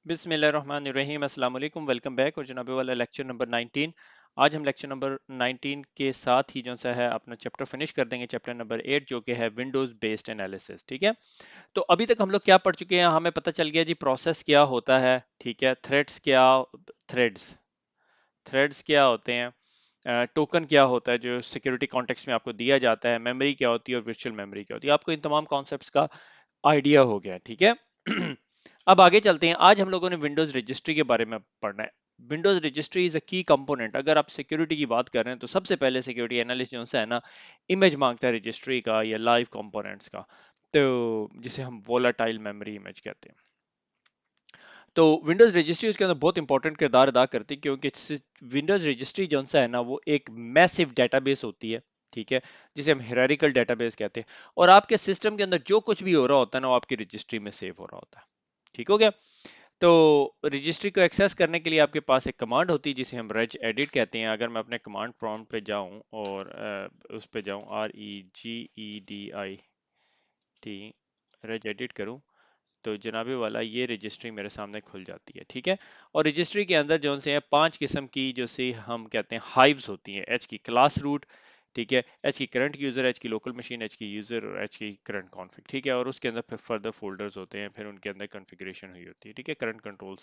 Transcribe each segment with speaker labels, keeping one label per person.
Speaker 1: बिस्मिल्लाहिर्रहमानिर्रहीम अस्सलाम वालेकुम वेलकम बैक और जनाबे वाला लेक्चर नंबर 19। आज हम लेक्चर नंबर 19 के साथ ही जो सा है अपना चैप्टर फिनिश कर देंगे, चैप्टर नंबर 8 जो कि है विंडोज बेस्ड एनालिसिस। ठीक है, तो अभी तक हम लोग क्या पढ़ चुके हैं, हमें पता चल गया जी प्रोसेस क्या होता है। ठीक है, थ्रेड्स थ्रेड्स क्या होते हैं, टोकन क्या होता है जो सिक्योरिटी कॉन्टेक्स्ट में आपको दिया जाता है, मेमोरी क्या होती है और वर्चुअल मेमोरी क्या होती है। आपको इन तमाम कॉन्सेप्ट्स का आइडिया हो गया। ठीक है अब आगे चलते हैं। आज हम लोगों ने विंडोज रजिस्ट्री के बारे में पढ़ना है। विंडोज रजिस्ट्री इज अ की कंपोनेंट। अगर आप सिक्योरिटी की बात कर रहे हैं तो सबसे पहले सिक्योरिटी एनालिस्ट जो है ना, इमेज मांगता है रजिस्ट्री का या लाइव कंपोनेंट्स का, तो जिसे हम वोलाटाइल मेमोरी इमेज कहते हैं। तो विंडोज रजिस्ट्री उसके अंदर बहुत इंपॉर्टेंट किरदार अदा करती है, क्योंकि विंडोज रजिस्ट्री जो है ना वो एक मैसिव डेटाबेस होती है। ठीक है, जिसे हम हिरारिकल डेटाबेस कहते हैं, और आपके सिस्टम के अंदर जो कुछ भी हो रहा होता है ना वो आपकी रजिस्ट्री में सेव हो रहा होता है। ठीक हो गया। तो रजिस्ट्री को एक्सेस करने के लिए आपके पास एक कमांड होती है जिसे हम रेज एडिट कहते हैं। अगर मैं अपने कमांड प्रॉम्प्ट पे जाऊं और उस पे जाऊं REGEDIT रेज एडिट करूं, तो जनाबे वाला ये रजिस्ट्री मेरे सामने खुल जाती है। ठीक है, और रजिस्ट्री के अंदर जो से है 5 किस्म की जो से हम कहते हैं हाइव्स होती हैं। एच की क्लास रूट, ठीक है, एच की करंट यूजर, एच की लोकल मशीन, एच की यूजर और एच की करंट कॉन्फ़िग। ठीक है, और उसके अंदर फिर फर्दर फोल्डर्स होते हैं, फिर उनके अंदर कॉन्फ़िगरेशन हुई होती है। ठीक है, करंट कंट्रोल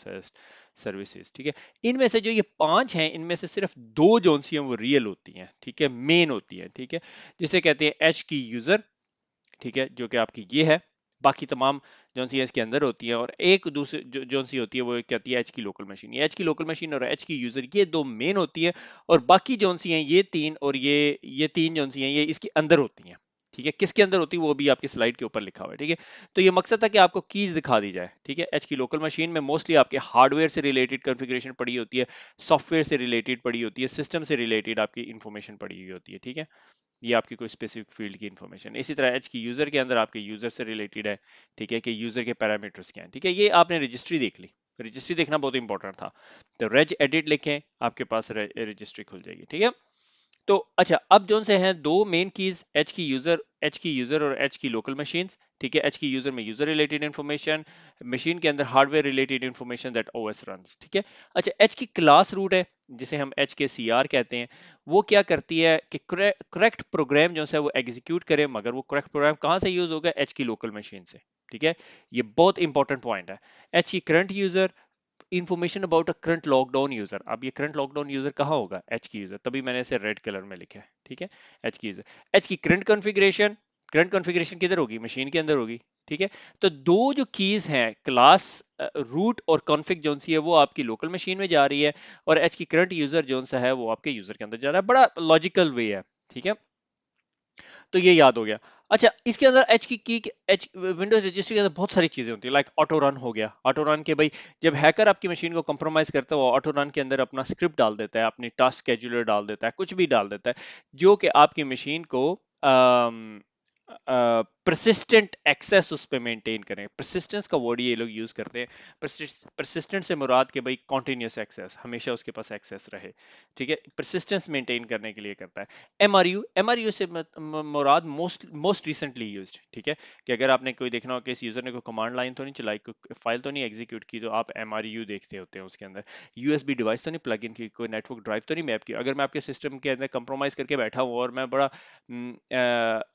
Speaker 1: सर्विसेज। ठीक है, इनमें से जो ये 5 हैं, इनमें से सिर्फ 2 जो सी हैं वो रियल होती हैं। ठीक है, मेन होती हैं। ठीक है, जिसे कहते हैं एच की यूजर, ठीक है, जो कि आपकी ये है। बाकी तमाम जो सी इसके अंदर होती है, और एक दूसरे जो सी होती है वो कहती है एच की लोकल मशीन। ये एच की लोकल मशीन और एच की यूजर, ये 2 मेन होती है, और बाकी जो सी हैं ये 3 और ये 3 जो सी हैं ये इसके अंदर होती हैं। ठीक है, किसके अंदर होती है वो भी आपकी स्लाइड के ऊपर लिखा हुआ है। ठीक है, तो ये मकसद था कि आपको कीज दिखा दी जाए। ठीक है, एच की लोकल मशीन में मोस्टली आपके हार्डवेयर से रिलेटेड कॉन्फ़िगरेशन पड़ी होती है, सॉफ्टवेयर से रिलेटेड पड़ी होती है, सिस्टम से रिलेटेड आपकी इंफॉर्मेशन पड़ी हुई होती है। ठीक है, ये आपकी कोई स्पेसिफिक फील्ड की इंफॉर्मेशन। इसी तरह एच की यूजर के अंदर आपके यूजर से रिलेटेड है। ठीक है, कि यूजर के पैरामीटर्स क्या हैं। ठीक है, ये आपने रजिस्ट्री देख ली। रजिस्ट्री देखना बहुत इंपॉर्टेंट था, तो रेज एडिट लिखें, आपके पास रजिस्ट्री खुल जाएगी। ठीक है, तो अच्छा, अब जोन से हैं 2 मेन कीज, एच की यूजर और एच की लोकल मशीन्स। ठीक है, एच की यूजर में यूजर रिलेटेड इंफॉर्मेशन, मशीन के अंदर hardware related information that OS runs. ठीक है, अच्छा, एच की क्लास रूट है जिसे हम एच के सीआर कहते हैं। वो क्या करती है कि करेक्ट प्रोग्राम जो है वो एग्जीक्यूट करे, मगर वो करेक्ट प्रोग्राम कहाँ से यूज होगा, एच की लोकल मशीन से। ठीक है, ये बहुत इंपॉर्टेंट पॉइंट है। एच की current user, information about a current lockdown user. अब ये करंट लॉकडाउन यूजर कहाँ होगा, एच की यूजर, तभी मैंने इसे रेड कलर में लिखा है। ठीक है, एच की यूजर। एच की करंट कॉन्फ़िगरेशन किधर होगी, मशीन के अंदर होगी। ठीक है, तो 2 जो कीज हैं, क्लास रूट और कॉन्फ़िग जोन सी है वो आपकी लोकल मशीन में जा रही है, और एच की करंट यूजर जोन सा है वो आपके यूजर के अंदर जा रहा है। बड़ा लॉजिकल वे है। ठीक है, तो ये याद हो गया। अच्छा, इसके अंदर एच विंडोज रजिस्ट्री के अंदर बहुत सारी चीजें होती है, लाइक ऑटो रन हो गया। ऑटो रन के भाई, जब हैकर आपकी मशीन को कंप्रोमाइज करता है वो ऑटो रन के अंदर अपना स्क्रिप्ट डाल देता है, अपनी टास्क शेड्यूलर डाल देता है, कुछ भी डाल देता है, जो कि आपकी मशीन को परसिस्टेंट एक्सेस उस पर मेंटेन करें। परसिस्टेंस का वर्ड ये लोग यूज करते हैं। परसिस्टेंट से मुराद के भाई कॉन्टिन्यूस एक्सेस, हमेशा उसके पास एक्सेस रहे। ठीक है, परसिस्टेंस मेंटेन करने के लिए करता है। एमआरयू से मुराद मोस्ट रिसेंटली यूज्ड। ठीक है, कि अगर आपने कोई देखना हो कि इस यूजर ने कोई कमांड लाइन तो नहीं चलाई, कोई फाइल तो नहीं एग्जीक्यूट की, तो आप एमआरयू देखते होते हैं। उसके अंदर यूएसबी डिवाइस तो नहीं प्लग इन की, कोई नेटवर्क ड्राइव तो नहीं मैप की। अगर मैं आपके सिस्टम के अंदर कंप्रोमाइज करके बैठा हूँ और मैं बड़ा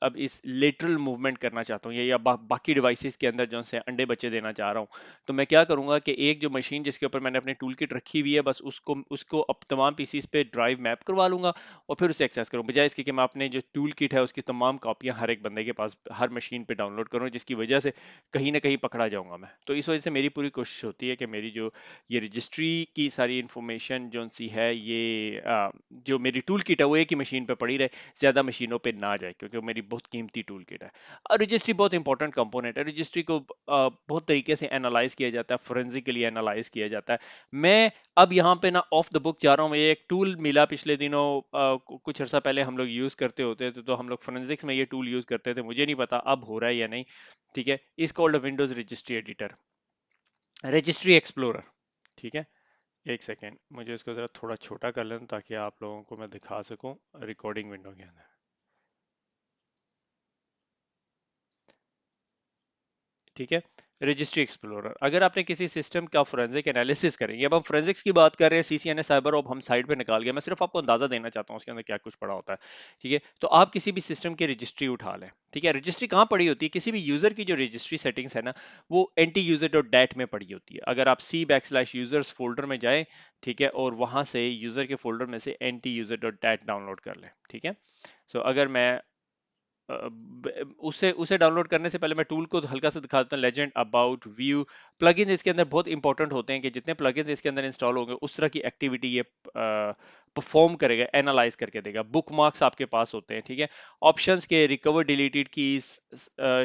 Speaker 1: अब इस लेटरल मूवमेंट करना चाहता हूँ, या बाकी डिवाइसेस के अंदर जो से अंडे बच्चे देना चाह रहा हूँ, तो मैं क्या करूंगा कि एक जो मशीन जिसके ऊपर मैंने अपनी टूल किट रखी हुई है, बस उसको उसको अब तमाम पीसीस पे ड्राइव मैप करवा लूंगा और फिर उसे एक्सेस करूँ, बजाय इसके कि मैं अपने जो टूल किट है उसकी तमाम कॉपियां हर एक बंदे के पास हर मशीन पे डाउनलोड करूँ, जिसकी वजह से कहीं ना कहीं पकड़ा जाऊंगा मैं। तो इस वजह से मेरी पूरी कोशिश होती है कि मेरी जो ये रजिस्ट्री की सारी इंफॉर्मेशन जो सी है, ये जो मेरी टूल किट है वो एक ही मशीन पे पड़ी रहे, ज्यादा मशीनों पे ना जाए, क्योंकि वो मेरी बहुत कीमती टूल किट है। और रजिस्ट्री बहुत इंपॉर्टेंट कंपोनेंट है। रजिस्ट्री को बहुत तरीके से एनालाइज किया जाता है, फोरेंसिकली एनालाइज किया जाता है। मैं अब यहाँ पे ना ऑफ द बुक जा रहा हूँ, ये एक टूल मिला पिछले दिनों, कुछ अर्सा पहले हम लोग यूज करते होते थे, तो हम लोग फोरेंसिक्स में ये टूल यूज करते थे, मुझे नहीं पता अब हो रहा है या नहीं। ठीक है, इस called Windows registry editor, registry explorer. ठीक है, एक सेकेंड, मुझे इसको जरा थोड़ा छोटा कर लें ताकि आप लोगों को मैं दिखा सकूं रिकॉर्डिंग विंडो के अंदर। ठीक है, रजिस्ट्री एक्सप्लोरर, अगर आपने किसी सिस्टम का फोरेंसिक एनालिसिस करेंगे, अब हम फोरेंसिक्स की बात कर रहे हैं, सीसीएनए साइबर ऑप हम साइड पे निकाल गए, मैं सिर्फ आपको अंदाजा देना चाहता हूँ उसके अंदर क्या कुछ पड़ा होता है। ठीक है, तो आप किसी भी सिस्टम की रजिस्ट्री उठा लें। ठीक है, रजिस्ट्री कहाँ पड़ी होती है, किसी भी यूजर की जो रजिस्ट्री सेटिंग्स है ना, वो एंटी यूजर डॉट डैट में पड़ी होती है। अगर आप c/users फोल्डर में जाएं, ठीक है, और वहां से यूजर के फोल्डर में से anti user dot that download कर लें। ठीक है, सो अगर मैं उसे उसे डाउनलोड करने से पहले मैं टूल को हल्का सा दिखा देता हूँ। लेजेंड अबाउट व्यू प्लगइन्स इसके अंदर बहुत इंपॉर्टेंट होते हैं कि जितने प्लगइन्स इसके अंदर इंस्टॉल होंगे उस तरह की एक्टिविटी ये परफॉर्म करेगा, एनालाइज करके देगा। बुकमार्क्स आपके पास होते हैं। ठीक है, ऑप्शंस के recover deleted keys,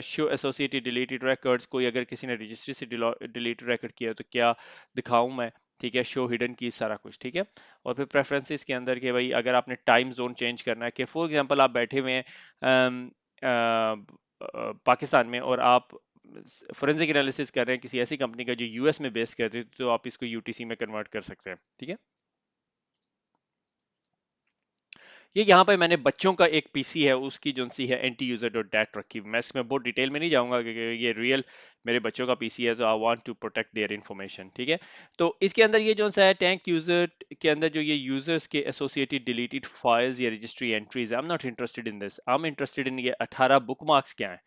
Speaker 1: show associated deleted records, कोई अगर किसी ने रजिस्ट्री से डिलीटेड रिकॉर्ड किया तो क्या दिखाऊं मैं। ठीक है, शो हिडन की सारा कुछ। ठीक है, और फिर प्रेफरेंसेस के अंदर के भाई अगर आपने टाइम जोन चेंज करना है कि फॉर एग्जांपल आप बैठे हुए हैं पाकिस्तान में और आप फोरेंसिक एनालिसिस कर रहे हैं किसी ऐसी कंपनी का जो यूएस में बेस करती है, तो आप इसको यूटीसी में कन्वर्ट कर सकते हैं। ठीक है, ये यहाँ पे मैंने बच्चों का एक पीसी है उसकी जो सी है एंटी यूजर डॉट डैट रखी हुई। मैं इसमें बहुत डिटेल में नहीं जाऊंगा क्योंकि ये रियल मेरे बच्चों का पीसी है, तो I want to protect their information. ठीक है, तो इसके अंदर ये जो सा है टैंक यूजर के अंदर जो ये यूजर्स के एसोसिएटेड डिलीटेड फाइल्स या registry entries, I am not interested in this, I am interested in ये 18 बुकमार्क्स क्या है।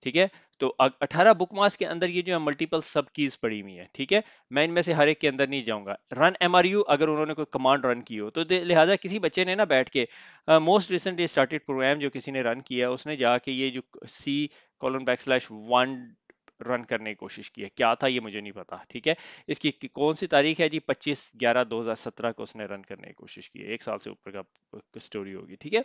Speaker 1: ठीक है, तो 18 बुकमार्क्स के अंदर ये जो है मल्टीपल सब कीज पड़ी हुई है। ठीक है, मैं इनमें से हर एक के अंदर नहीं जाऊंगा। रन एमआरयू अगर उन्होंने कोई कमांड रन की हो तो लिहाजा किसी बच्चे ने ना बैठ के मोस्ट रिसेंटली स्टार्टेड प्रोग्राम जो किसी ने रन किया उसने जाके ये जो C:\1 रन करने की कोशिश की है, क्या था ये मुझे नहीं पता। ठीक है, इसकी कौन सी तारीख है जी, 25/11/2017 को उसने रन करने की कोशिश की है, 1 साल से ऊपर का स्टोरी होगी। ठीक है,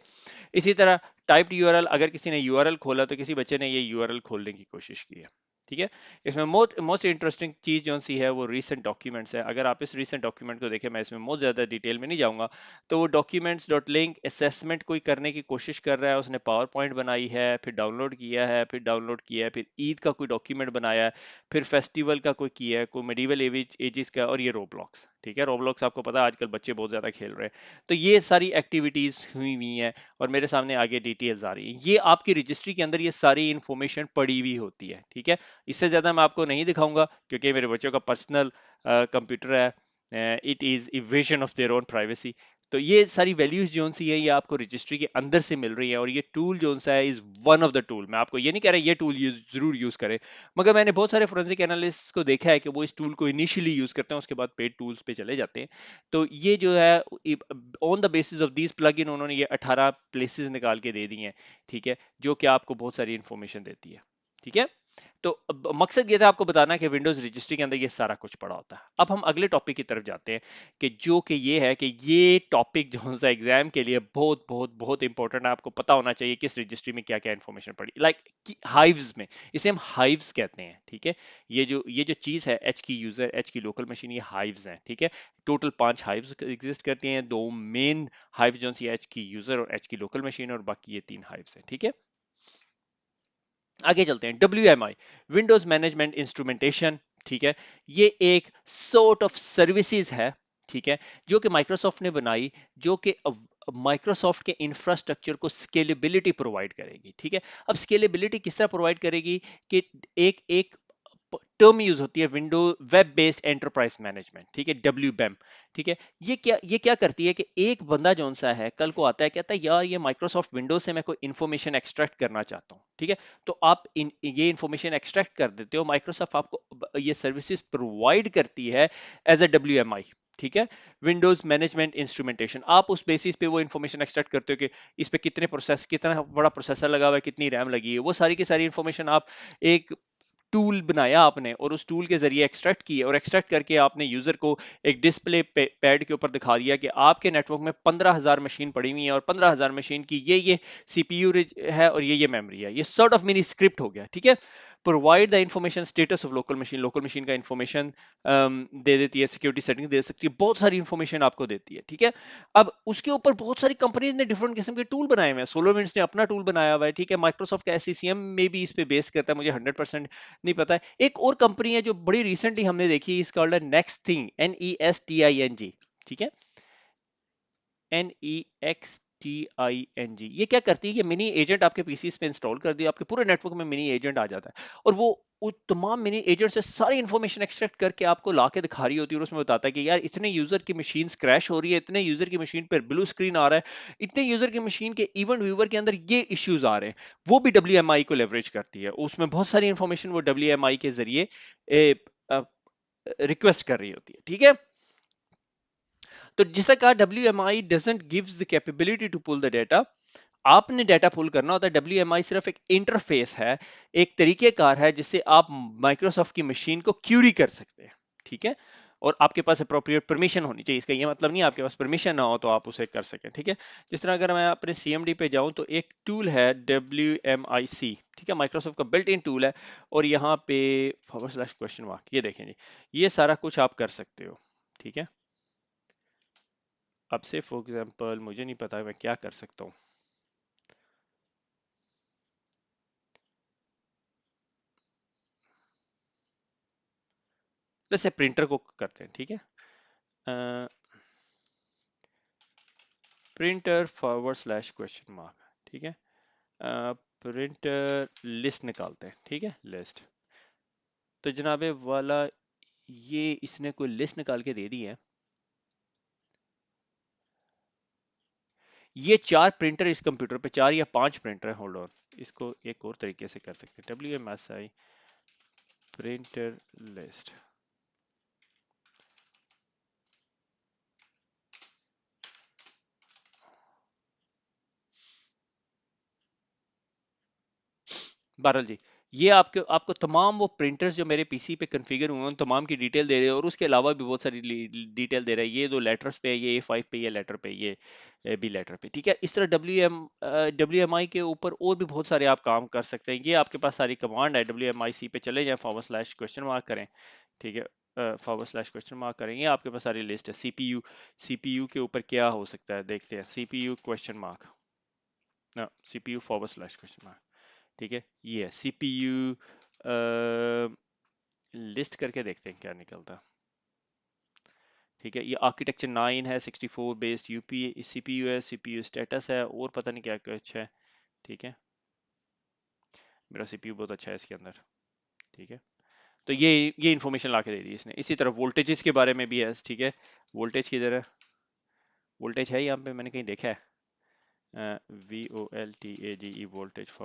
Speaker 1: इसी तरह टाइप्ड यूआरएल, अगर किसी ने यूआरएल खोला तो किसी बच्चे ने ये यूआरएल खोलने की कोशिश की है। ठीक है, इसमें मोस्ट मोस्ट इंटरेस्टिंग चीज जो सी है वो रीसेंट डॉक्यूमेंट्स है। अगर आप इस रीसेंट डॉक्यूमेंट को देखें, मैं इसमें बहुत ज्यादा डिटेल में नहीं जाऊंगा, तो वो डॉक्यूमेंट्स डॉट लिंक असेसमेंट कोई करने की कोशिश कर रहा है, उसने पावर पॉइंट बनाई है, फिर डाउनलोड किया है, फिर डाउनलोड किया है, फिर ईद का कोई डॉक्यूमेंट बनाया है, फिर फेस्टिवल का कोई किया है, कोई मेडिवल एजिस का, और ये रोब्लॉक्स। ठीक है, रोब्लॉक्स आपको पता है आजकल बच्चे बहुत ज्यादा खेल रहे हैं, तो ये सारी एक्टिविटीज हुई हुई है और मेरे सामने आगे डिटेल्स आ रही है। ये आपकी रजिस्ट्री के अंदर ये सारी इंफॉर्मेशन पड़ी हुई होती है। ठीक है, इससे ज्यादा मैं आपको नहीं दिखाऊंगा क्योंकि मेरे बच्चों का पर्सनल कंप्यूटर है, it is a vision of their own privacy. तो ये सारी वैल्यूज जो सी है ये आपको रजिस्ट्री के अंदर से मिल रही है, और ये टूल जो सा है is one of the tool. मैं आपको ये नहीं कह रहा ये टूल जरूर यूज करें, मगर मैंने बहुत सारे फोरेंसिक एनालिस्ट को देखा है कि वो इस टूल को इनिशियली यूज करते हैं, उसके बाद पेड टूल्स पे चले जाते हैं। तो ये जो है on the basis of these plug in उन्होंने ये 18 प्लेसेस निकाल के दे दी हैं। ठीक है, जो कि आपको बहुत सारी इंफॉर्मेशन देती है। ठीक है, तो मकसद ये था आपको बताना कि विंडोज रजिस्ट्री के अंदर ये सारा कुछ पड़ा होता है। अब हम अगले टॉपिक की तरफ जाते हैं कि जो कि ये है कि ये टॉपिक जो सा एग्जाम के लिए बहुत बहुत बहुत इंपॉर्टेंट है, आपको पता होना चाहिए किस रजिस्ट्री में क्या क्या इंफॉर्मेशन पड़ी, लाइक हाइव्स में, इसे हम हाइव्स कहते हैं। ठीक है, ये जो चीज है एच की यूजर, एच की लोकल मशीन, ये हाइव्स हैं। ठीक है, टोटल 5 हाइव्स एग्जिस्ट करती हैं, 2 मेन हाइव जो सी एच की यूजर और एच की लोकल मशीन, और बाकी ये 3 हाइव्स हैं। ठीक है, आगे चलते हैं। WMI, Windows management instrumentation. ठीक है, ये एक सॉर्ट ऑफ सर्विसेज है। ठीक है, जो कि माइक्रोसॉफ्ट ने बनाई, जो कि माइक्रोसॉफ्ट के इंफ्रास्ट्रक्चर को स्केलेबिलिटी प्रोवाइड करेगी। ठीक है, अब स्केलेबिलिटी किस तरह प्रोवाइड करेगी कि एक एक टर्म यूज होती है window web based enterprise management. ठीक है, WBEM। ठीक है, ये क्या करती है कि एक बंदा जौन सा है कल को आता है, कहता है यार ये माइक्रोसॉफ्ट विंडोज से मैं कोई इंफॉर्मेशन एक्सट्रैक्ट करना चाहता हूँ। ठीक है, तो आप ये इंफॉर्मेशन एक्सट्रैक्ट कर देते हो, माइक्रोसॉफ्ट आपको ये सर्विसेज प्रोवाइड करती है एज ए WMI। ठीक है, विंडोज मैनेजमेंट इंस्ट्रूमेंटेशन, आप उस बेसिस पे वो इंफॉर्मेशन एक्सट्रैक्ट करते हो कि इस पे कितना बड़ा प्रोसेसर लगा हुआ है, कितनी रैम लगी है, वो सारी की सारी इंफॉर्मेशन आप एक टूल बनाया आपने और उस टूल के जरिए एक्सट्रैक्ट किया, और एक्सट्रैक्ट करके आपने यूजर को एक डिस्प्ले पैड के ऊपर दिखा दिया कि आपके नेटवर्क में 15,000 मशीन पड़ी हुई है और 15,000 मशीन की ये सीपीयू है और ये मेमोरी है। ये सॉर्ट ऑफ मिनी स्क्रिप्ट हो गया। ठीक है, provide the information status of local machine का इंफॉर्मेशन दे देती है, सिक्योरिटी सेटिंग दे सकती है, बहुत सारी इंफॉर्मेशन आपको देती है। ठीक है, अब उसके ऊपर बहुत सारी कंपनीज ने डिफरेंट किस्म के टूल बनाए हुए हैं। सोलोविंड्स ने अपना टूल बनाया हुआ है। ठीक है, माइक्रोसॉफ्ट का SCCM में भी इस पे बेस करता है, मुझे 100% नहीं पता है। एक और कंपनी है जो बड़ी रिसेंटली हमने देखी, इसका कॉल्ड है नेक्स्ट थिंग, NEXTING। ठीक है, NEXTING, ये क्या करती है, ये मिनी एजेंट आपके पीसी पे इंस्टॉल कर दिया, आपके पूरे नेटवर्क में मिनी एजेंट आ जाता है, और वो तमाम मिनी एजेंट से सारी इंफॉर्मेशन एक्सट्रैक्ट करके आपको ला के दिखा रही होती है, और उसमें बताता है कि यार इतने यूजर की मशीन क्रैश हो रही है, इतने यूजर की मशीन पर ब्लू स्क्रीन आ रहा है, इतने यूजर की मशीन के इवेंट व्यूवर के अंदर ये इश्यूज आ रहे हैं। वो भी WMI को लेवरेज करती है, उसमें बहुत सारी इंफॉर्मेशन वो WMI के जरिए रिक्वेस्ट कर रही होती है, ठीक है। तो जिसका कहा WMI doesn't gives the capability to pull the data, आपने डाटा पुल करना होता है। WMI सिर्फ एक इंटरफेस है, एक तरीकेकार है जिससे आप माइक्रोसॉफ्ट की मशीन को क्यूरी कर सकते हैं, ठीक है। और आपके पास अप्रोप्रिएट परमिशन होनी चाहिए, इसका ये मतलब नहीं आपके पास परमिशन ना हो तो आप उसे कर सकें, ठीक है। जिस तरह अगर मैं अपने CMD पे जाऊं तो एक टूल है WMIC, ठीक है, माइक्रोसॉफ्ट का बिल्ट इन टूल है। और यहाँ पे /?, ये देखें जी, ये सारा कुछ आप कर सकते हो, ठीक है। अब से फॉर एग्जांपल मुझे नहीं पता मैं क्या कर सकता हूँ। जैसे प्रिंटर को करते हैं, ठीक है। प्रिंटर /?, ठीक है। प्रिंटर लिस्ट निकालते हैं, ठीक है, लिस्ट। तो जनाबे वाला ये इसने कोई लिस्ट निकाल के दे दी है। ये 4 प्रिंटर इस कंप्यूटर पे, 4 या 5 प्रिंटर है। होल्ड ऑन, इसको एक और तरीके से कर सकते हैं। WMSI प्रिंटर लिस्ट, बहरहाल जी, ये आपको तमाम वो प्रिंटर्स जो मेरे पीसी पे कॉन्फ़िगर हुए हैं उन तमाम की डिटेल दे रहे हैं, और उसके अलावा भी बहुत सारी डिटेल दे रहा है। ये 2 लेटर्स पे है, ये A5 पे, ये लेटर पे, ये बी लेटर पे, ठीक है। इस तरह WMI के ऊपर और भी बहुत सारे आप काम कर सकते हैं। ये आपके पास सारी कमांड है। WMIC पे चले जाएं, /?, करें, ठीक है, /?, करें, ये आपके पास सारी लिस्ट है। CPU के ऊपर क्या हो सकता है देखते हैं। CPU ना, CPU /?, ठीक है। ये है CPU लिस्ट करके देखते हैं क्या निकलता, ठीक है। ये आर्किटेक्चर 9 है, 64 बेस्ड यूपी CPU है, CPU स्टेटस है, और पता नहीं क्या कुछ है, ठीक है। मेरा CPU बहुत अच्छा है इसके अंदर, ठीक है। तो ये इन्फॉर्मेशन ला के दे दी इसने। इसी तरह वोल्टेजेस के बारे में भी है, ठीक है। वोल्टेज की तरह वोल्टेज है यहाँ पे, मैंने कहीं देखा है VOLTAGE वोल्टेज /?,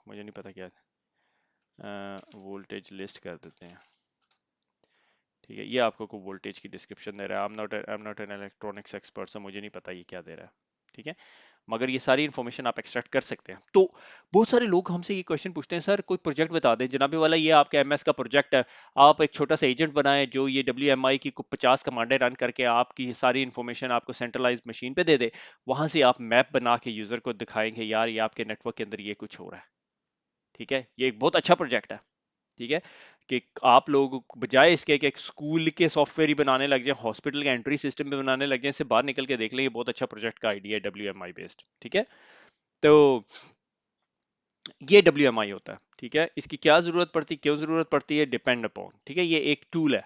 Speaker 1: मुझे नहीं पता क्या वोल्टेज लिस्ट कर देते हैं, ठीक है। ये आपको को वोल्टेज की डिस्क्रिप्शन दे रहा है। I am not an electronics expert, so मुझे नहीं पता ये क्या दे रहा है, ठीक है। मगर ये सारी इन्फॉर्मेशन आप एक्सट्रैक्ट कर सकते हैं। तो बहुत सारे लोग हमसे ये क्वेश्चन पूछते हैं, सर कोई प्रोजेक्ट बता दें जनाबे वाला, ये आपका MS का प्रोजेक्ट है, आप एक छोटा सा एजेंट बनाएं जो ये WMI की 50 कमांडें रन करके आपकी सारी इन्फॉर्मेशन आपको सेंट्रलाइज मशीन पे दे दे। वहां से आप मैप बना के यूजर को दिखाएंगे यार ये आपके नेटवर्क के अंदर ये कुछ हो रहा है, ठीक है। ये एक बहुत अच्छा प्रोजेक्ट है, ठीक है। कि आप लोग बजाय इसके कि एक स्कूल के सॉफ्टवेयर ही बनाने लग जाए, हॉस्पिटल के एंट्री सिस्टम भी बनाने लग जाए, इससे बाहर निकल के देख लें, ये बहुत अच्छा प्रोजेक्ट का आइडिया है WMI बेस्ड, ठीक है। तो ये WMI होता है, ठीक है। इसकी क्या जरूरत पड़ती, क्यों जरूरत पड़ती है, डिपेंड अपॉन, ठीक है। ये एक टूल है।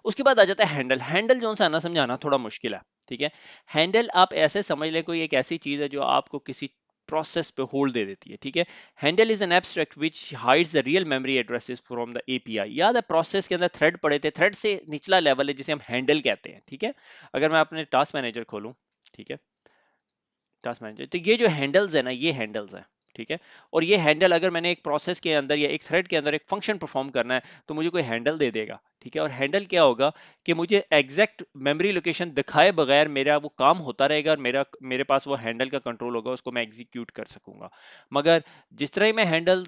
Speaker 1: उसके बाद आ जाता है हैंडल। हैंडल जो सा ना समझाना थोड़ा मुश्किल है, ठीक है। हैंडल आप ऐसे समझ लें कोई एक ऐसी चीज है जो आपको किसी प्रोसेस पे होल्ड दे देती है, ठीक है। Handle is an abstract which hides the real memory addresses from the API। याद है प्रोसेस के अंदर थ्रेड पड़े थे, थ्रेड से निचला लेवल है जिसे हम हैंडल कहते हैं, ठीक है। अगर मैं अपने टास्क मैनेजर खोलूं, ठीक है, टास्क मैनेजर, तो ये जो हैंडल्स है ना, ये हैंडल्स है, ठीक है। और ये हैंडल अगर मैंने एक प्रोसेस के अंदर या एक थ्रेड के अंदर एक फंक्शन परफॉर्म करना है तो मुझे कोई हैंडल दे देगा, ठीक है। और हैंडल क्या होगा कि मुझे एग्जैक्ट मेमोरी लोकेशन दिखाए बगैर मेरा वो काम होता रहेगा, और मेरे पास वो हैंडल का कंट्रोल होगा, उसको मैं एग्जीक्यूट कर सकूंगा। मगर जिस तरह ही मैं हैंडल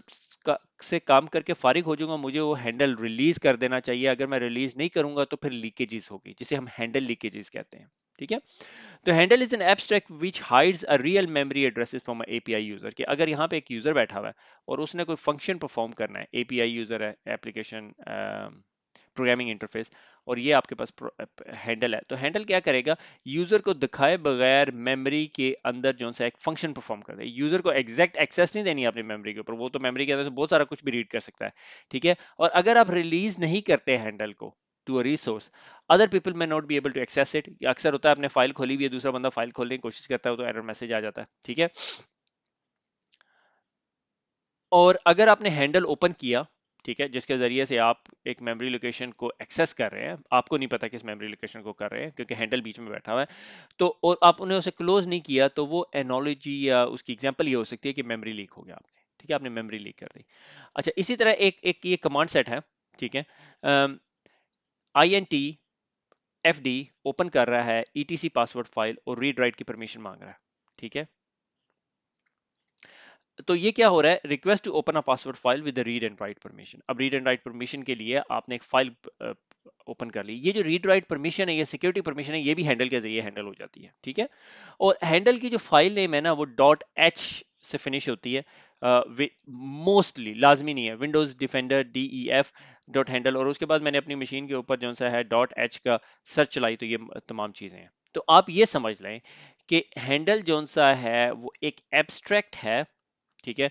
Speaker 1: से काम करके फारिग हो जाऊंगा, मुझे वो हैंडल रिलीज कर देना चाहिए। अगर मैं रिलीज नहीं करूंगा तो फिर लीकेजेस होगी, जिसे हम हैंडल लीकेजेस कहते हैं, ठीक है। तो handle is an abstract which hides a real memory addresses from API user. कि अगर यहाँ पे एक यूजर बैठा हुआ है और उसने कोई फंक्शन परफॉर्म करना है, API यूजर है, एप्लीकेशन प्रोग्रामिंग इंटरफेस, और ये आपके पास हैंडल है, तो हैंडल क्या करेगा, यूजर को दिखाए बगैर मेमोरी के अंदर जो सा एक फंक्शन परफॉर्म कर दे। यूजर को एग्जैक्ट एक्सेस नहीं देनी है अपनी मेमोरी के ऊपर, वो तो मेमोरी के अंदर से बहुत सारा कुछ भी रीड कर सकता है, ठीक है। और अगर आप रिलीज नहीं करते हैंडल को to a resource, other people may not be able to access it. अक्सर होता है आपने फाइल खोली हुई है, दूसरा बंदा फाइल खोलने की कोशिश करता है तो एरर मैसेज आ जाता है, ठीक है। और अगर आपने हैंडल ओपन किया, ठीक है, जिसके जरिए से आप एक मेमोरी लोकेशन को एक्सेस कर रहे हैं, आपको नहीं पता किस मेमोरी लोकेशन को कर रहे हैं क्योंकि हैंडल बीच में बैठा हुआ है। तो और आपने उसे क्लोज नहीं किया तो वो एनोलॉजी या उसकी एग्जांपल ये हो सकती है कि मेमोरी लीक हो गया आपने, ठीक है, आपने मेमोरी लीक कर दी। अच्छा, इसी तरह एक एक ये कमांड सेट है, ठीक है, INT FD ओपन कर रहा है ETC पासवर्ड फाइल और रीड राइट की परमिशन मांग रहा है, ठीक है। तो ये क्या हो रहा है, request to open a password file with read and write permission. अब रीड एंड राइट परमिशन के लिए आपने एक फाइल ओपन कर ली। ये जो रीड राइट परमिशन है, ये सिक्योरिटी परमिशन है, ये भी हैंडल के जरिए हैंडल हो जाती है, ठीक है। और हैंडल की जो फाइल नेम है ना, वो .h से फिनिश होती है, मोस्टली, लाजमी नहीं है, Windows defender DEF dot handle, और उसके बाद मैंने अपनी मशीन के ऊपर जो सा है .h का सर्च चलाई तो ये तमाम चीजें हैं। तो आप ये समझ लें कि हैंडल जो सा है वो एक एब्स्ट्रैक्ट है, ठीक है,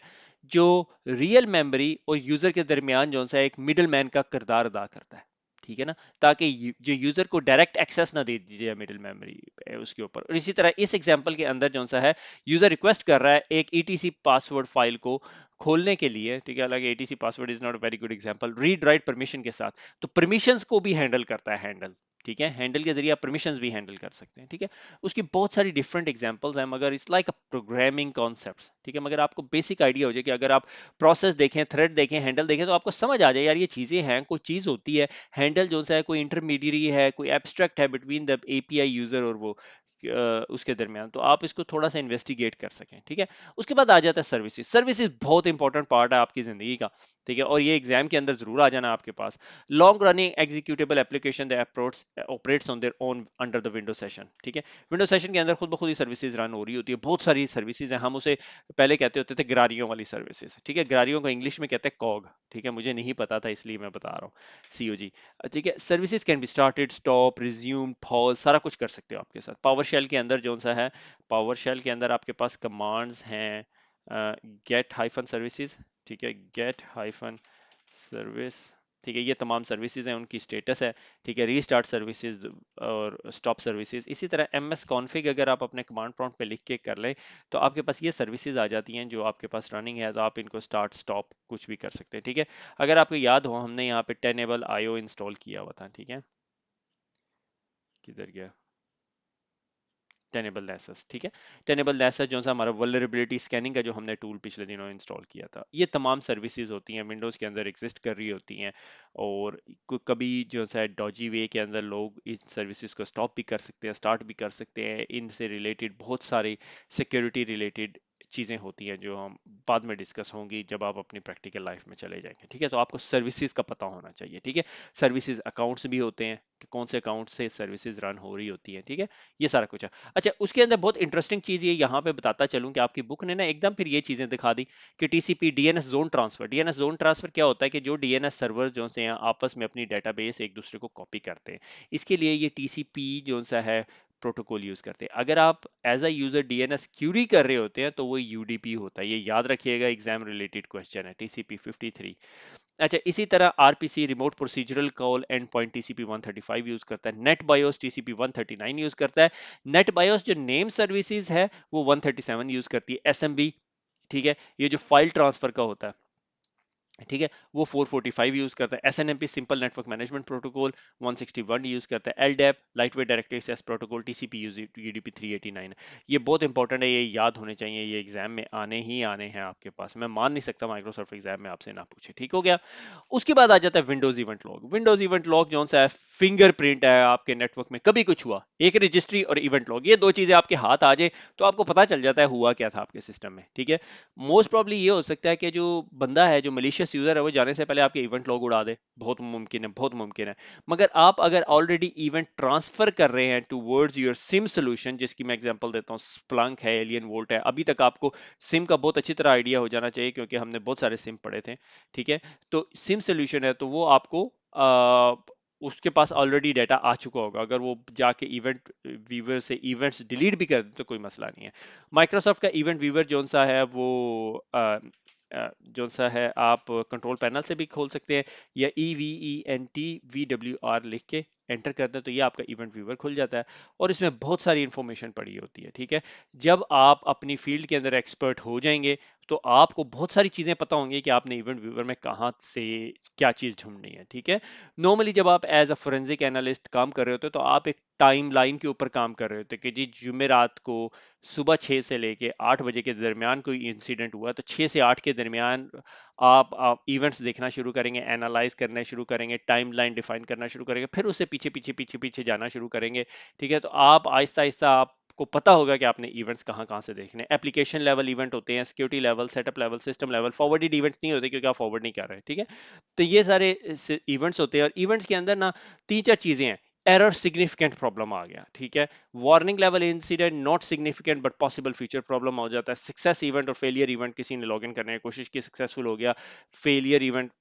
Speaker 1: जो रियल मेमोरी और यूजर के दरमियान जो सा एक मिडल मैन का किरदार अदा करता है, ठीक है ना, ताकि जो यूजर को डायरेक्ट एक्सेस ना दे दीजिए मिडिल मेमोरी उसके ऊपर। और इसी तरह इस एग्जांपल के अंदर जो सा है, यूजर रिक्वेस्ट कर रहा है एक ETC पासवर्ड फाइल को खोलने के लिए, ठीक है, हालांकि ETC password is not a very good example, read write permission के साथ, तो परमिशंस को भी हैंडल करता है हैंडल, ठीक है, हैंडल के जरिए आप परमिशंस भी हैंडल कर सकते हैं, ठीक है। उसकी बहुत सारी डिफरेंट एग्जांपल्स हैं, मगर it's like a programming concepts, ठीक है, मगर आपको बेसिक आइडिया हो जाए कि अगर आप प्रोसेस देखें, थ्रेड देखें, हैंडल देखें, तो आपको समझ आ जाए यार ये चीजें हैं, कोई चीज होती है, हैंडल जो सा है कोई इंटरमीडियरी है, कोई एब्स्ट्रैक्ट है बिटवीन द API यूजर और वो उसके दरमियान, तो आप इसको थोड़ा सा इन्वेस्टिगेट कर सकें, ठीक है। उसके बाद आ जाता है सर्विसेज। सर्विसेज बहुत इंपॉर्टेंट पार्ट है आपकी जिंदगी का, ठीक है, और ये एग्जाम के अंदर जरूर आ जाना आपके पास। Long running executable application that operates on their own under the window session, ठीक है। विंडो सेशन के अंदर खुद ब खुद ही सर्विसेज रन हो रही होती है, बहुत सारी सर्विसेज हैं, हम उसे पहले कहते होते थे गरारियों वाली सर्विसेज, ठीक है, गरारियों को इंग्लिश में कहते हैं कॉग, ठीक है, मुझे नहीं पता था इसलिए मैं बता रहा हूँ, COG, ठीक है। Services can be started, stop, resume, pause, सारा कुछ कर सकते हो आपके साथ। पावर शेल के अंदर जो सा है, पावर शेल के अंदर आपके पास कमांड्स हैं, गेट हाइफन सर्विसेज, ठीक है, गेट हाइफन सर्विस, ठीक है, ये तमाम सर्विसेज हैं, उनकी स्टेटस है, ठीक है, रीस्टार्ट सर्विसेज और स्टॉप सर्विसेज। इसी तरह MS कॉन्फ़िग अगर आप अपने कमांड प्रॉम्प्ट पे लिख के कर लें तो आपके पास ये सर्विसेज आ जाती हैं जो आपके पास रनिंग है, तो आप इनको स्टार्ट स्टॉप कुछ भी कर सकते हैं, ठीक है। अगर आपको याद हो, हमने यहाँ पे टेनेबल IO इंस्टॉल किया हुआ था, ठीक है, किधर गया, टेनेबल नेसेस, ठीक है, टेनेबल नेसेस जो सा हमारा वल्नरेबिलिटी स्कैनिंग का जो हमने टूल पिछले दिनों इंस्टॉल किया था, ये तमाम सर्विसेज होती हैं, विंडोज के अंदर एग्जिस्ट कर रही होती हैं, और कभी जो सा डॉजी वे के अंदर लोग इन सर्विसेज को स्टॉप भी कर सकते हैं, स्टार्ट भी कर सकते हैं। इनसे रिलेटेड बहुत सारी सिक्योरिटी रिलेटेड चीज़ें होती हैं जो हम बाद में डिस्कस होंगी जब आप अपनी प्रैक्टिकल लाइफ में चले जाएंगे, ठीक है। तो आपको सर्विसेज का पता होना चाहिए, ठीक है। सर्विसेज अकाउंट्स भी होते हैं कि कौन से अकाउंट से सर्विसेज रन हो रही होती हैं, ठीक है, ये सारा कुछ है। अच्छा, उसके अंदर बहुत इंटरेस्टिंग चीज ये यहाँ पे बताता चलूं कि आपकी बुक ने ना एकदम फिर ये चीजें दिखा दी कि TCP DNS zone transfer, DNS zone transfer क्या होता है कि जो DNS सर्वर जो से हैं आपस में अपनी डेटाबेस एक दूसरे को कॉपी करते हैं, इसके लिए ये TCP जो सा है प्रोटोकॉल यूज करते हैं। अगर आप as a user DNS query कर रहे होते हैं तो वो UDP होता है, ये याद रखिएगा, एग्जाम रिलेटेड क्वेश्चन है, TCP 53। अच्छा, इसी तरह RPC remote procedural call and point TCP 135 use करता है, नेट बायोस TCP 139 यूज करता है, नेट बायोस जो नेम सर्विसेज है वो 137 यूज करती है, SMB, ठीक है, ये जो फाइल ट्रांसफर का होता है, ठीक है, वो 445 यूज करता है, SNMP simple network management protocol 161 use करता है, LDAP lightweight direct access protocol TCP UDP 389 है। ये बहुत इंपॉर्टेंट है, ये याद होने चाहिए, ये एग्जाम में आने ही आने हैं आपके पास, मैं मान नहीं सकता माइक्रोसॉफ्ट एग्जाम में आपसे ना पूछे, ठीक हो गया। उसके बाद आ जाता है Windows event log. Windows event log जो सा है फिंगरप्रिंट है आपके नेटवर्क में, कभी कुछ हुआ, एक रजिस्ट्री और इवेंट लॉग, ये दो चीजें आपके हाथ आ जाए तो आपको पता चल जाता है हुआ क्या था आपके सिस्टम में, ठीक है। मोस्ट प्रॉब्ली ये हो सकता है कि जो बंदा है, जो मलिशियस यूजर है, वो जाने से पहले आपके इवेंट लॉग उड़ा दे, बहुत मुमकिन है, बहुत मुमकिन है। मगर आप अगर ऑलरेडी इवेंट ट्रांसफर कर रहे हैं टूवर्ड्स योर सिम सोल्यूशन, जिसकी मैं एग्जांपल देता हूँ, स्प्लंक है, एलियन वोल्ट है, अभी तक आपको सिम का बहुत अच्छी तरह आइडिया हो जाना चाहिए क्योंकि हमने बहुत सारे सिम पढ़े थे, ठीक है। तो सिम सोल्यूशन है तो वो आपको उसके पास ऑलरेडी डाटा आ चुका होगा, अगर वो जाके इवेंट वीवर से इवेंट्स डिलीट भी कर दे तो कोई मसला नहीं है। माइक्रोसॉफ्ट का इवेंट वीवर जो सा है वो जो सा है आप कंट्रोल पैनल से भी खोल सकते हैं, या EVENT VWR लिख के एंटर करते हैं तो ये आपका इवेंट व्यूवर खुल जाता है और इसमें बहुत सारी इंफॉर्मेशन पड़ी होती है। ठीक है, जब आप अपनी फील्ड के अंदर एक्सपर्ट हो जाएंगे तो आपको बहुत सारी चीजें पता होंगी कि आपने इवेंट व्यूवर में कहाँ से क्या चीज ढूंढनी है। ठीक है, नॉर्मली जब आप एज अ फोरेंसिक एनालिस्ट काम कर रहे होते तो आप एक टाइम लाइन के ऊपर काम कर रहे होते कि जी जुमेरात को सुबह 6 से लेके 8 बजे के दरमियान कोई इंसिडेंट हुआ तो 6 से 8 के दरमियान आप इवेंट्स देखना शुरू करेंगे, एनालाइज करना शुरू करेंगे, टाइम लाइन डिफाइन करना शुरू करेंगे, फिर उससे पीछे पीछे पीछे पीछे जाना शुरू करेंगे। ठीक है, तो आप आहिस्ता आहिस्ता आपको पता होगा कि आपने इवेंट्स कहाँ कहाँ से देखने। एप्लीकेशन लेवल इवेंट होते हैं, security level, setup level, system level, forwarded events नहीं होते क्योंकि आप फॉरवर्ड नहीं कर रहे। ठीक है, तो ये सारे इवेंट्स होते हैं और इवेंट्स के अंदर ना तीन चार चीजें हैं। एरर सिग्निफिकेंट प्रॉब्लम आ गया। ठीक है, warning level incident not significant but possible future problem हो जाता है। सक्सेस इवेंट और फेलियर इवेंट, किसी ने लॉगिन करने की कोशिश की, सक्सेसफुल हो गया। फेलियर इवेंट,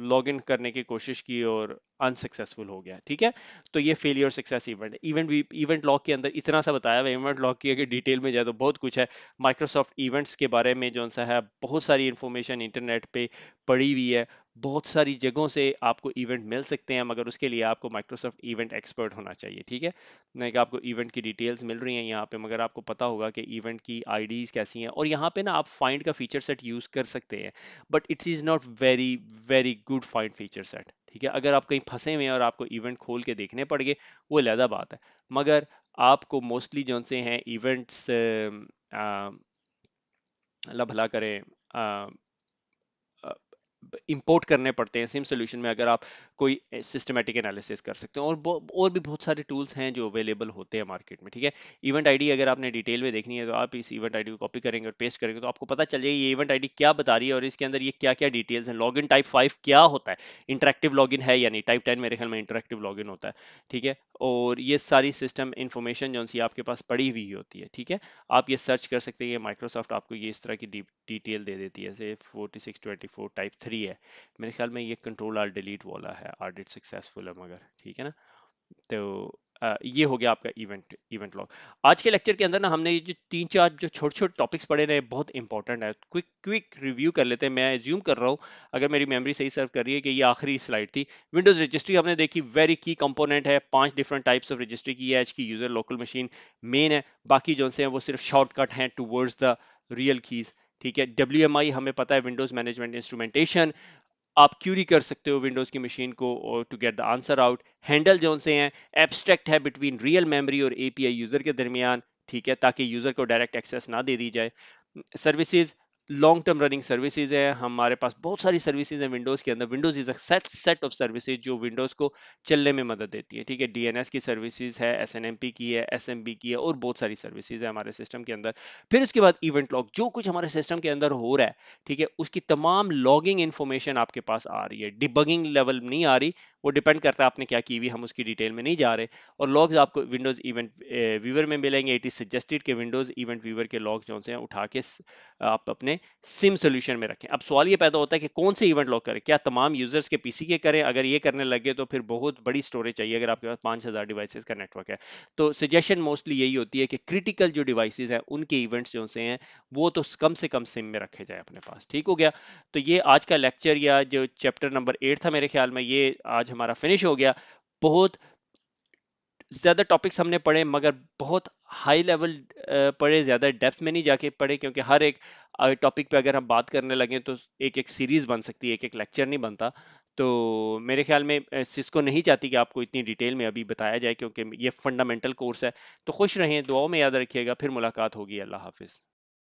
Speaker 1: लॉगिन करने की कोशिश की और अनसक्सेसफुल हो गया। ठीक है, तो ये failure success event. Event log के अंदर इतना सा बताया हुआ। इवेंट लॉग की अगर डिटेल में जाए तो बहुत कुछ है। माइक्रोसॉफ्ट इवेंट्स के बारे में जो सा है बहुत सारी इंफॉर्मेशन इंटरनेट पे पड़ी हुई है। बहुत सारी जगहों से आपको इवेंट मिल सकते हैं मगर उसके लिए आपको माइक्रोसॉफ्ट इवेंट एक्सपर्ट होना चाहिए। ठीक है, नहीं कि आपको इवेंट की डिटेल्स मिल रही हैं यहाँ पे मगर आपको पता होगा कि इवेंट की आईडीज कैसी हैं और यहाँ पे ना आप फाइंड का फीचर सेट यूज कर सकते हैं but it is not very very good find feature set. ठीक है, अगर आप कहीं फंसे हुए हैं और आपको इवेंट खोल के देखने पड़ गए वो अलग बात है, मगर आपको मोस्टली जो से हैं इवेंट्स अल्लाह भला करें इंपोर्ट करने पड़ते हैं सिम सोल्यूशन में अगर आप कोई सिस्टमेटिक एनालिसिस कर सकते हैं। और भी बहुत सारे टूल्स हैं जो अवेलेबल होते हैं मार्केट में। ठीक है, इवेंट आईडी अगर आपने डिटेल में देखनी है तो आप इस इवेंट आईडी को कॉपी करेंगे और पेस्ट करेंगे तो आपको पता चल जाएगा ये इवेंट आईडी क्या बता रही है और इसके अंदर ये क्या क्या डिटेल्स हैं। लॉगिन टाइप 5 क्या होता है, इंटरेक्टिव लॉगिन है या नहीं, टाइप 10 मेरे ख्याल में इंटरेक्टिव लॉगिन होता है। ठीक है, और ये सारी सिस्टम इंफॉर्मेशन जो सी आपके पास पड़ी हुई होती है। ठीक है, आप ये सर्च कर सकते हैं, माइक्रोसॉफ्ट आपको ये इस तरह की डिटेल दे देती है। जैसे 4624 टाइप 3 है, मेरे ख्याल में ये कंट्रोल आर डिलीट वाला है, ऑडिट सक्सेसफुल है मगर। ठीक है ना, तो ये हो गया आपका इवेंट लॉग। आज के लेक्चर के अंदर ना हमने ये जो तीन चार जो छोटे छोटे टॉपिक्स पढ़े रहे बहुत इंपॉर्टेंट है। क्विक रिव्यू कर लेते हैं। मैं एज्यूम कर रहा हूँ अगर मेरी मेमोरी सही सर्व कर रही है कि ये आखिरी स्लाइड थी। विंडोज रजिस्ट्री हमने देखी, वेरी की कंपोनेंट है। 5 डिफरेंट टाइप्स ऑफ रजिस्ट्री की है। एच की यूजर लोकल मशीन मेन है, बाकी जो से हैं वो सिर्फ शॉर्टकट हैं टूवर्ड्स द रियल कीज। ठीक है, WMI हमें पता है, विंडोज मैनेजमेंट इंस्ट्रूमेंटेशन। आप क्यूरी कर सकते हो विंडोज की मशीन को to get the answer out. Handle जो से हैं एब्स्ट्रैक्ट है बिटवीन रियल मेमोरी और एपीआई यूजर के दरमियान। ठीक है, ताकि यूजर को डायरेक्ट एक्सेस ना दे दी जाए। Services long term running services है, हमारे पास बहुत सारी सर्विसेज है विंडोज के अंदर। Windows is a set of services जो विंडोज को चलने में मदद देती है। ठीक है, डीएनएस की सर्विसेज है, एसएनएमपी की है, एसएमबी की है और बहुत सारी सर्विसेज है हमारे सिस्टम के अंदर। फिर उसके बाद इवेंट लॉग, जो कुछ हमारे सिस्टम के अंदर हो रहा है, ठीक है, उसकी तमाम लॉगिंग इंफॉर्मेशन आपके पास आ रही है। डिबगिंग लेवल नहीं आ रही, वो डिपेंड करता है आपने क्या की हुई, हम उसकी डिटेल में नहीं जा रहे। और लॉग्स आपको विंडोज इवेंट व्यूअर में मिलेंगे। इट इज सजेस्टेड कि विंडोज इवेंट व्यूअर के लॉग्स जो हैं उठा के आप अपने सिम सोल्यूशन में रखें। अब सवाल ये पैदा होता है कि कौन से इवेंट लॉग करें, क्या तमाम यूजर्स के पीसी के करें? अगर ये करने लगे तो फिर बहुत बड़ी स्टोरेज चाहिए अगर आपके पास 5000 डिवाइसेस का नेटवर्क है। तो सजेशन मोस्टली यही होती है कि क्रिटिकल जो डिवाइसेस हैं उनके इवेंट्स जो से हैं वो तो कम से कम सिम में रखे जाए अपने पास। ठीक हो गया, तो ये आज का लेक्चर या जो चैप्टर नंबर 8 था मेरे ख्याल में ये आज हमारा फिनिश हो गया। बहुत ज्यादा टॉपिक्स हमने पढ़े मगर बहुत हाई लेवल पढ़े, ज्यादा डेप्थ में नहीं जाके पढ़े क्योंकि हर एक टॉपिक पे अगर हम बात करने लगे तो एक एक सीरीज बन सकती है, एक एक लेक्चर नहीं बनता। तो मेरे ख्याल में सिस्को नहीं चाहती कि आपको इतनी डिटेल में अभी बताया जाए क्योंकि ये फंडामेंटल कोर्स है। तो खुश रहें, दुआओं में याद रखिएगा, फिर मुलाकात होगी। अल्लाह हाफिज।